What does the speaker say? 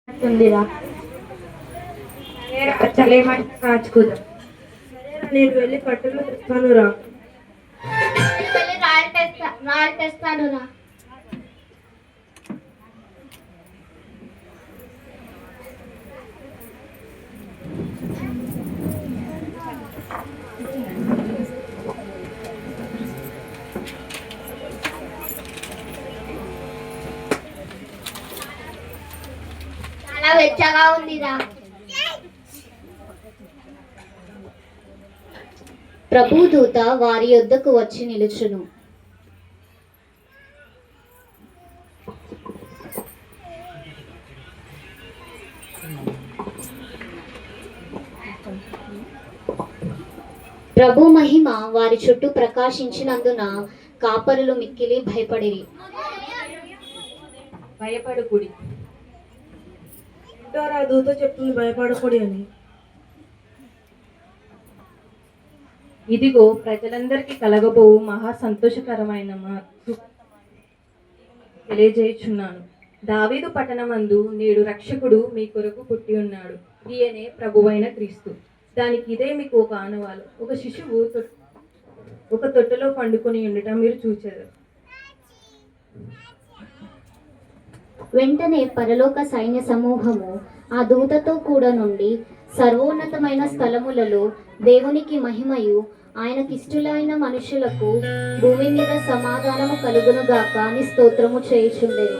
ఉందిరా. చలేమంట కాచుకుందాం. నేను వెళ్ళి కట్టెలు తెస్తానురా. రాయలు తెస్తానురా. చాలా వెచ్చగా ఉందిరా. ప్రభుదూత వారి యొద్దకు వచ్చి నిలుచును. ప్రభు మహిమ వారి చుట్టూ ప్రకాశించినందున కాపరులు మిక్కిలి భయపడిరి. భయపడుకుడి. ఉంటారా దూత చెప్తుంది భయపడకూడి అని. ఇదిగో ప్రజలందరికీ కలగబోవు మహా సంతోషకరమైన తెలియజేయుచున్నాను. దావీదు పట్టణమందు నేడు రక్షకుడు మీ కొరకు పుట్టి ఉన్నాడు. ఈయనే ప్రభువైన క్రీస్తు. దానికి ఇదే మీకు ఒక ఆనవాలు. ఒక శిశువు ఒక తొట్టెలో పండుకొని ఉండటం మీరు చూచారు. వెంటనే పరలోక సైన్య సమూహము ఆ దూతతో కూడా నుండి సర్వోన్నతమైన స్థలములలో దేవునికి మహిమయు ఆయనకిష్టులైన మనుషులకు భూమి మీద సమాధానము కలుగునుగాక అని స్తోత్రము చేయుచుండెను.